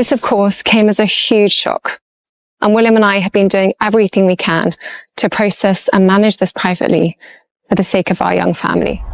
This, of course, came as a huge shock, and William and I have been doing everything we can to process and manage this privately for the sake of our young family.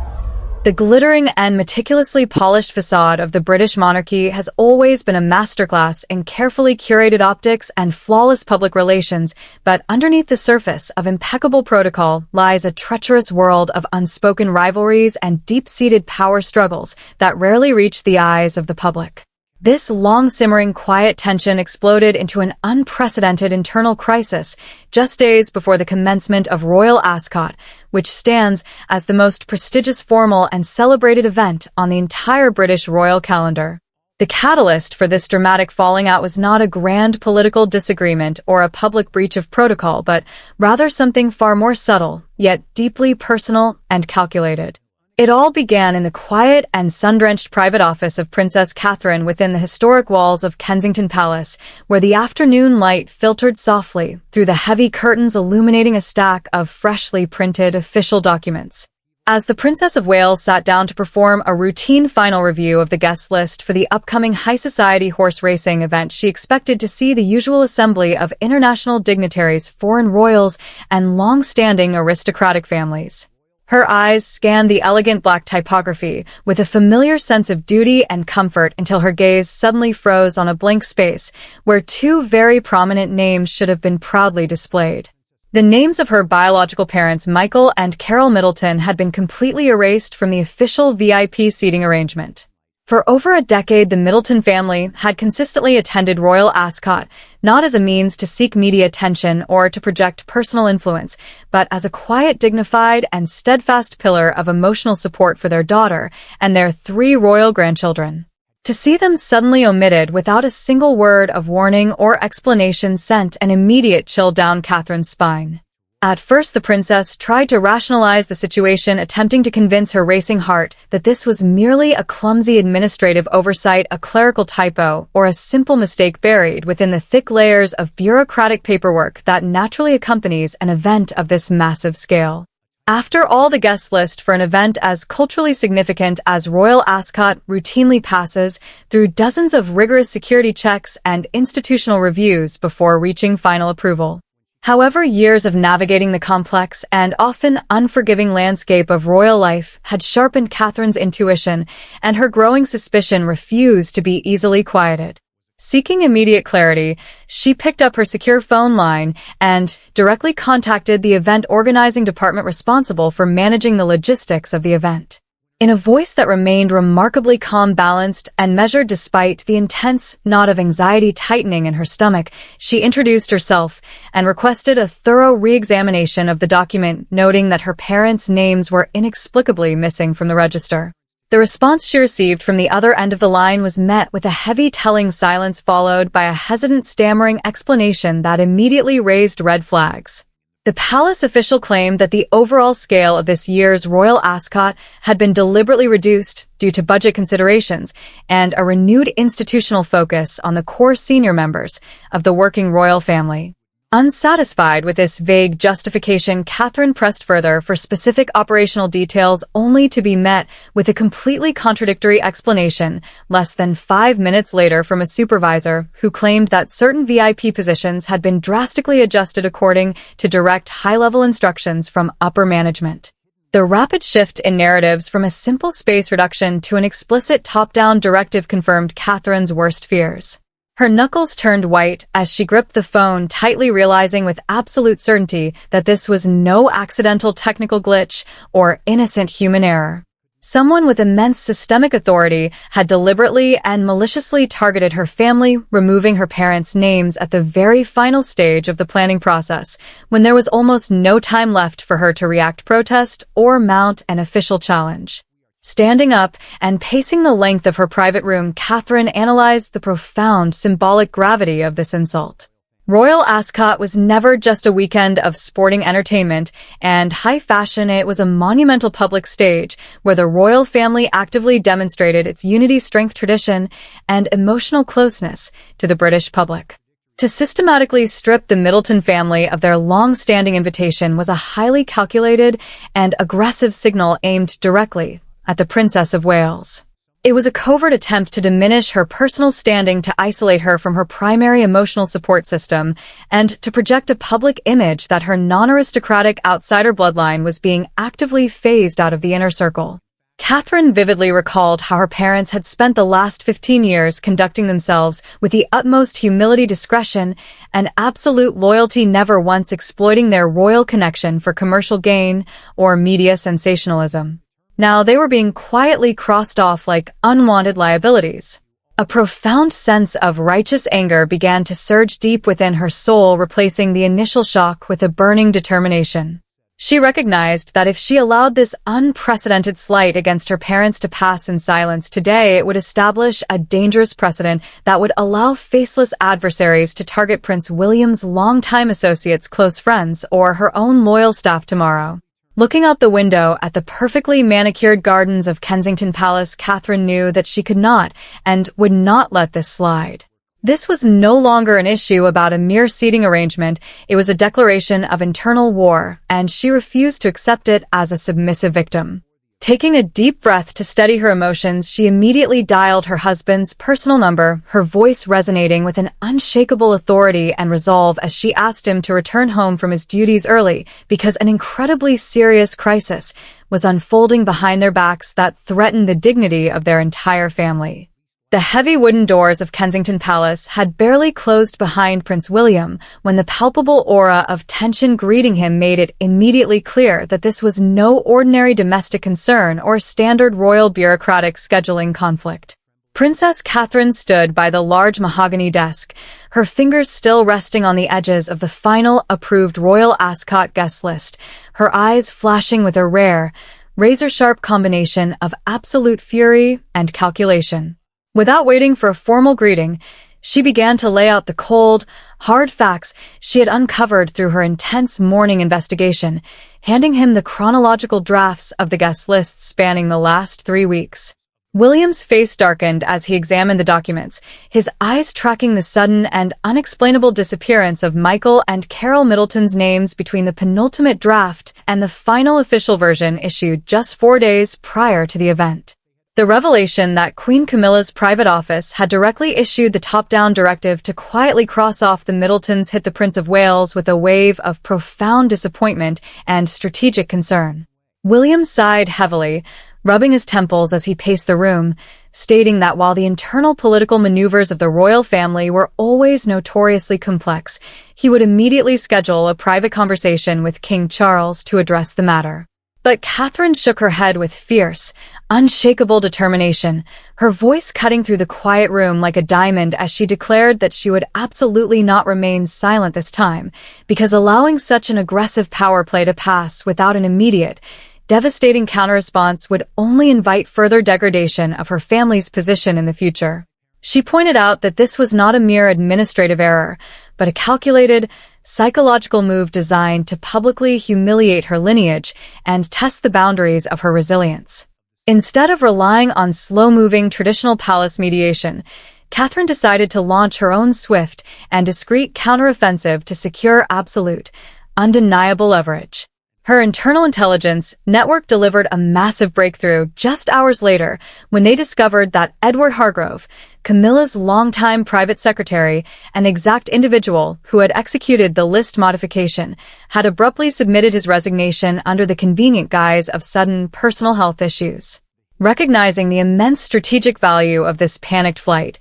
The glittering and meticulously polished facade of the British monarchy has always been a masterclass in carefully curated optics and flawless public relations, but underneath the surface of impeccable protocol lies a treacherous world of unspoken rivalries and deep-seated power struggles that rarely reach the eyes of the public. This long-simmering quiet tension exploded into an unprecedented internal crisis just days before the commencement of Royal Ascot, which stands as the most prestigious formal and celebrated event on the entire British royal calendar. The catalyst for this dramatic falling out was not a grand political disagreement or a public breach of protocol, but rather something far more subtle, yet deeply personal and calculated. It all began in the quiet and sun-drenched private office of Princess Catherine within the historic walls of Kensington Palace, where the afternoon light filtered softly through the heavy curtains illuminating a stack of freshly printed official documents. As the Princess of Wales sat down to perform a routine final review of the guest list for the upcoming high society horse racing event, she expected to see the usual assembly of international dignitaries, foreign royals, and long-standing aristocratic families. Her eyes scanned the elegant black typography with a familiar sense of duty and comfort until her gaze suddenly froze on a blank space where two very prominent names should have been proudly displayed. The names of her biological parents, Michael and Carol Middleton, had been completely erased from the official VIP seating arrangement. For over a decade, the Middleton family had consistently attended Royal Ascot, not as a means to seek media attention or to project personal influence, but as a quiet, dignified, and steadfast pillar of emotional support for their daughter and their 3 royal grandchildren. To see them suddenly omitted without a single word of warning or explanation sent an immediate chill down Catherine's spine. At first, the princess tried to rationalize the situation, attempting to convince her racing heart that this was merely a clumsy administrative oversight, a clerical typo, or a simple mistake buried within the thick layers of bureaucratic paperwork that naturally accompanies an event of this massive scale. After all, the guest list for an event as culturally significant as Royal Ascot routinely passes through dozens of rigorous security checks and institutional reviews before reaching final approval. However, years of navigating the complex and often unforgiving landscape of royal life had sharpened Catherine's intuition, and her growing suspicion refused to be easily quieted. Seeking immediate clarity, she picked up her secure phone line and directly contacted the event organizing department responsible for managing the logistics of the event. In a voice that remained remarkably calm, balanced, and measured despite the intense knot of anxiety tightening in her stomach, she introduced herself and requested a thorough re-examination of the document, noting that her parents' names were inexplicably missing from the register. The response she received from the other end of the line was met with a heavy, telling silence followed by a hesitant, stammering explanation that immediately raised red flags. The palace official claimed that the overall scale of this year's Royal Ascot had been deliberately reduced due to budget considerations and a renewed institutional focus on the core senior members of the working royal family. Unsatisfied with this vague justification, Catherine pressed further for specific operational details, only to be met with a completely contradictory explanation less than 5 minutes later from a supervisor who claimed that certain VIP positions had been drastically adjusted according to direct high-level instructions from upper management. The rapid shift in narratives from a simple space reduction to an explicit top-down directive confirmed Catherine's worst fears. Her knuckles turned white as she gripped the phone tightly, realizing with absolute certainty that this was no accidental technical glitch or innocent human error. Someone with immense systemic authority had deliberately and maliciously targeted her family, removing her parents' names at the very final stage of the planning process, when there was almost no time left for her to react, protest, or mount an official challenge. Standing up and pacing the length of her private room, Catherine analyzed the profound symbolic gravity of this insult. Royal Ascot was never just a weekend of sporting entertainment and high fashion. It was a monumental public stage where the royal family actively demonstrated its unity, strength, tradition, and emotional closeness to the British public. To systematically strip the Middleton family of their long-standing invitation was a highly calculated and aggressive signal aimed directly at the Princess of Wales. It was a covert attempt to diminish her personal standing, to isolate her from her primary emotional support system, and to project a public image that her non-aristocratic outsider bloodline was being actively phased out of the inner circle. Catherine vividly recalled how her parents had spent the last 15 years conducting themselves with the utmost humility, discretion, and absolute loyalty, never once exploiting their royal connection for commercial gain or media sensationalism. Now they were being quietly crossed off like unwanted liabilities. A profound sense of righteous anger began to surge deep within her soul, replacing the initial shock with a burning determination. She recognized that if she allowed this unprecedented slight against her parents to pass in silence today, it would establish a dangerous precedent that would allow faceless adversaries to target Prince William's longtime associates, close friends, or her own loyal staff tomorrow. Looking out the window at the perfectly manicured gardens of Kensington Palace, Catherine knew that she could not and would not let this slide. This was no longer an issue about a mere seating arrangement. It was a declaration of internal war, and she refused to accept it as a submissive victim. Taking a deep breath to steady her emotions, she immediately dialed her husband's personal number, her voice resonating with an unshakable authority and resolve as she asked him to return home from his duties early, because an incredibly serious crisis was unfolding behind their backs that threatened the dignity of their entire family. The heavy wooden doors of Kensington Palace had barely closed behind Prince William when the palpable aura of tension greeting him made it immediately clear that this was no ordinary domestic concern or standard royal bureaucratic scheduling conflict. Princess Catherine stood by the large mahogany desk, her fingers still resting on the edges of the final approved Royal Ascot guest list, her eyes flashing with a rare, razor-sharp combination of absolute fury and calculation. Without waiting for a formal greeting, she began to lay out the cold, hard facts she had uncovered through her intense morning investigation, handing him the chronological drafts of the guest lists spanning the last 3 weeks. William's face darkened as he examined the documents, his eyes tracking the sudden and unexplainable disappearance of Michael and Carol Middleton's names between the penultimate draft and the final official version issued just 4 days prior to the event. The revelation that Queen Camilla's private office had directly issued the top-down directive to quietly cross off the Middletons hit the Prince of Wales with a wave of profound disappointment and strategic concern. William sighed heavily, rubbing his temples as he paced the room, stating that while the internal political maneuvers of the royal family were always notoriously complex, he would immediately schedule a private conversation with King Charles to address the matter. But Catherine shook her head with fierce, unshakable determination, her voice cutting through the quiet room like a diamond as she declared that she would absolutely not remain silent this time, because allowing such an aggressive power play to pass without an immediate, devastating counter-response would only invite further degradation of her family's position in the future. She pointed out that this was not a mere administrative error, but a calculated, psychological move designed to publicly humiliate her lineage and test the boundaries of her resilience. Instead of relying on slow-moving traditional palace mediation, Catherine decided to launch her own swift and discreet counteroffensive to secure absolute, undeniable leverage. Her internal intelligence network delivered a massive breakthrough just hours later when they discovered that Edward Hargrove, Camilla's longtime private secretary and the exact individual who had executed the list modification, had abruptly submitted his resignation under the convenient guise of sudden personal health issues. Recognizing the immense strategic value of this panicked flight,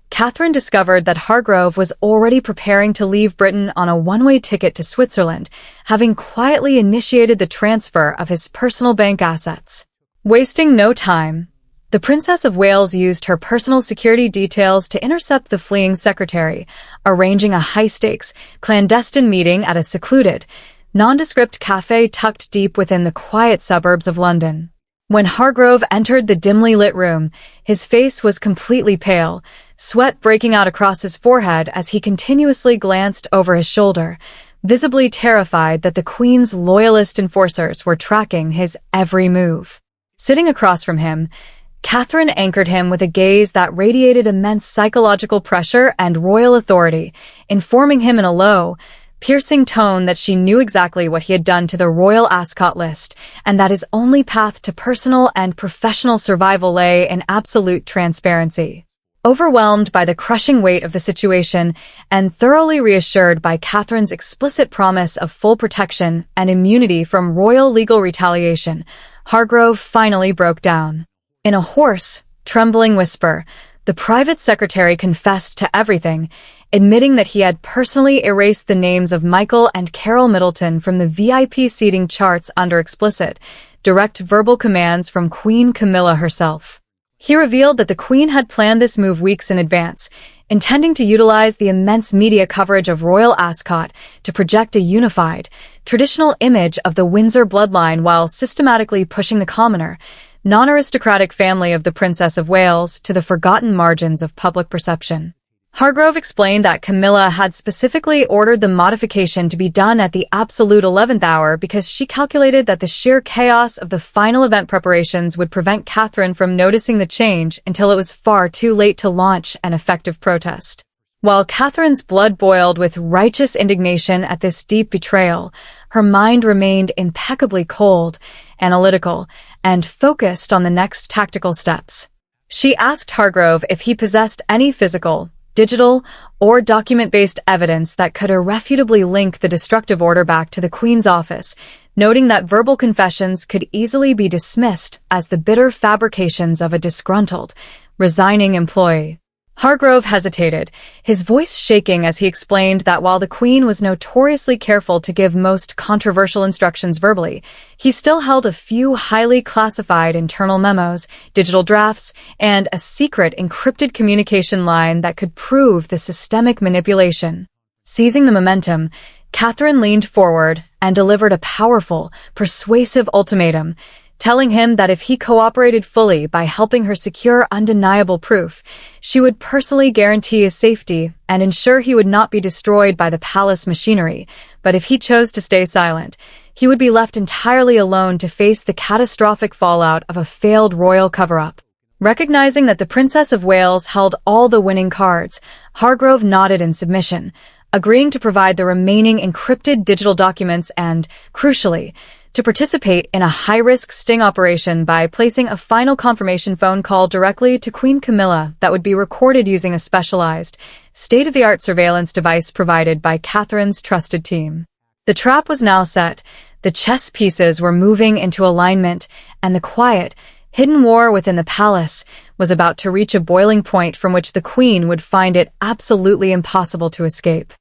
Catherine discovered that Hargrove was already preparing to leave Britain on a one-way ticket to Switzerland, having quietly initiated the transfer of his personal bank assets. Wasting no time, the Princess of Wales used her personal security details to intercept the fleeing secretary, arranging a high-stakes, clandestine meeting at a secluded, nondescript cafe tucked deep within the quiet suburbs of London. When Hargrove entered the dimly lit room, his face was completely pale, sweat breaking out across his forehead as he continuously glanced over his shoulder, visibly terrified that the Queen's loyalist enforcers were tracking his every move. Sitting across from him, Catherine anchored him with a gaze that radiated immense psychological pressure and royal authority, informing him in a low, piercing tone that she knew exactly what he had done to the Royal Ascot list, and that his only path to personal and professional survival lay in absolute transparency. Overwhelmed by the crushing weight of the situation and thoroughly reassured by Catherine's explicit promise of full protection and immunity from royal legal retaliation, Hargrove finally broke down. In a hoarse, trembling whisper, the private secretary confessed to everything, admitting that he had personally erased the names of Michael and Carol Middleton from the VIP seating charts under explicit, direct verbal commands from Queen Camilla herself. He revealed that the Queen had planned this move weeks in advance, intending to utilize the immense media coverage of Royal Ascot to project a unified, traditional image of the Windsor bloodline while systematically pushing the commoner, non-aristocratic family of the Princess of Wales to the forgotten margins of public perception. Hargrove explained that Camilla had specifically ordered the modification to be done at the absolute 11th hour because she calculated that the sheer chaos of the final event preparations would prevent Catherine from noticing the change until it was far too late to launch an effective protest. While Catherine's blood boiled with righteous indignation at this deep betrayal, her mind remained impeccably cold, analytical, and focused on the next tactical steps. She asked Hargrove if he possessed any physical, digital, or document-based evidence that could irrefutably link the destructive order back to the Queen's office, noting that verbal confessions could easily be dismissed as the bitter fabrications of a disgruntled, resigning employee. Hargrove hesitated, his voice shaking as he explained that while the Queen was notoriously careful to give most controversial instructions verbally, he still held a few highly classified internal memos, digital drafts, and a secret encrypted communication line that could prove the systemic manipulation. Seizing the momentum, Catherine leaned forward and delivered a powerful, persuasive ultimatum, telling him that if he cooperated fully by helping her secure undeniable proof, she would personally guarantee his safety and ensure he would not be destroyed by the palace machinery, but if he chose to stay silent, he would be left entirely alone to face the catastrophic fallout of a failed royal cover-up. Recognizing that the Princess of Wales held all the winning cards, Hargrove nodded in submission, agreeing to provide the remaining encrypted digital documents and, crucially, to participate in a high-risk sting operation by placing a final confirmation phone call directly to Queen Camilla that would be recorded using a specialized, state-of-the-art surveillance device provided by Catherine's trusted team. The trap was now set, the chess pieces were moving into alignment, and the quiet, hidden war within the palace was about to reach a boiling point from which the Queen would find it absolutely impossible to escape.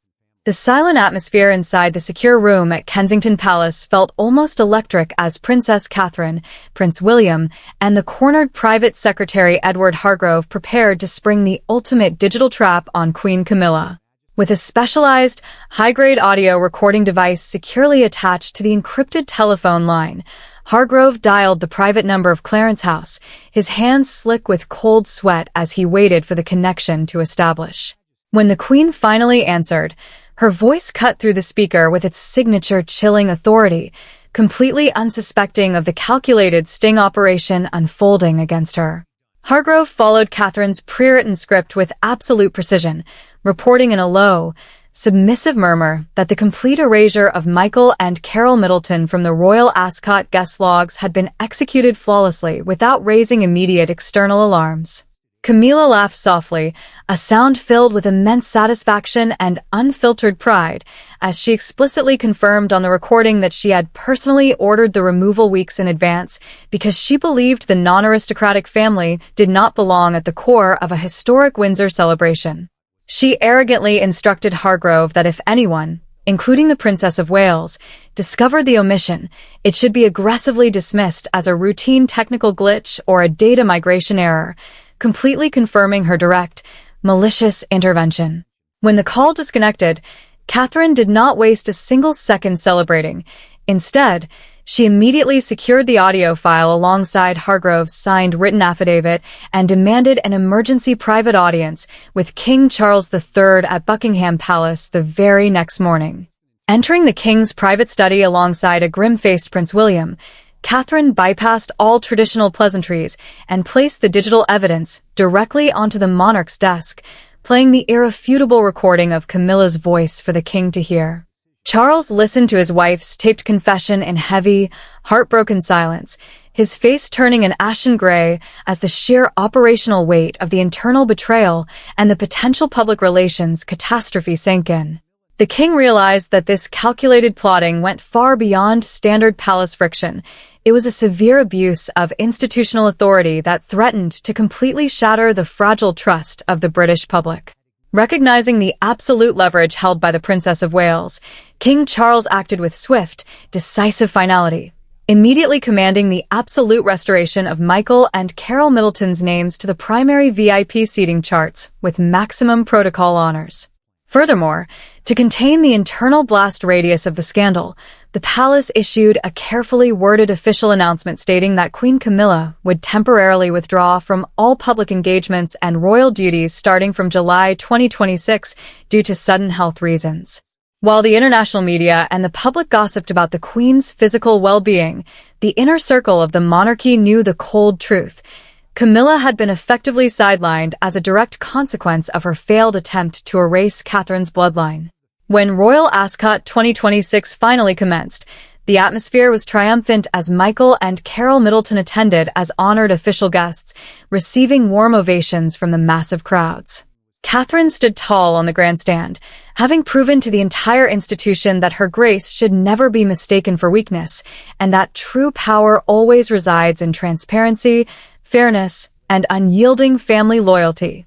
The silent atmosphere inside the secure room at Kensington Palace felt almost electric as Princess Catherine, Prince William, and the cornered private secretary Edward Hargrove prepared to spring the ultimate digital trap on Queen Camilla. With a specialized, high-grade audio recording device securely attached to the encrypted telephone line, Hargrove dialed the private number of Clarence House, his hands slick with cold sweat as he waited for the connection to establish. When the Queen finally answered, her voice cut through the speaker with its signature chilling authority, completely unsuspecting of the calculated sting operation unfolding against her. Hargrove followed Catherine's pre-written script with absolute precision, reporting in a low, submissive murmur that the complete erasure of Michael and Carol Middleton from the Royal Ascot guest logs had been executed flawlessly without raising immediate external alarms. Camilla laughed softly, a sound filled with immense satisfaction and unfiltered pride, as she explicitly confirmed on the recording that she had personally ordered the removal weeks in advance because she believed the non-aristocratic family did not belong at the core of a historic Windsor celebration. She arrogantly instructed Hargrove that if anyone, including the Princess of Wales, discovered the omission, it should be aggressively dismissed as a routine technical glitch or a data migration error, completely confirming her direct, malicious intervention. When the call disconnected, Catherine did not waste a single second celebrating. Instead, she immediately secured the audio file alongside Hargrove's signed written affidavit and demanded an emergency private audience with King Charles III at Buckingham Palace the very next morning. Entering the king's private study alongside a grim-faced Prince William, Catherine bypassed all traditional pleasantries and placed the digital evidence directly onto the monarch's desk, playing the irrefutable recording of Camilla's voice for the king to hear. Charles listened to his wife's taped confession in heavy, heartbroken silence, his face turning an ashen gray as the sheer operational weight of the internal betrayal and the potential public relations catastrophe sank in. The king realized that this calculated plotting went far beyond standard palace friction. It was a severe abuse of institutional authority that threatened to completely shatter the fragile trust of the British public. Recognizing the absolute leverage held by the Princess of Wales, King Charles acted with swift, decisive finality, immediately commanding the absolute restoration of Michael and Carol Middleton's names to the primary VIP seating charts with maximum protocol honors. Furthermore, to contain the internal blast radius of the scandal, the palace issued a carefully worded official announcement stating that Queen Camilla would temporarily withdraw from all public engagements and royal duties starting from July 2026 due to sudden health reasons. While the international media and the public gossiped about the Queen's physical well-being, the inner circle of the monarchy knew the cold truth. Camilla had been effectively sidelined as a direct consequence of her failed attempt to erase Catherine's bloodline. When Royal Ascot 2026 finally commenced, the atmosphere was triumphant as Michael and Carol Middleton attended as honored official guests, receiving warm ovations from the massive crowds. Catherine stood tall on the grandstand, having proven to the entire institution that her grace should never be mistaken for weakness, and that true power always resides in transparency, fairness, and unyielding family loyalty.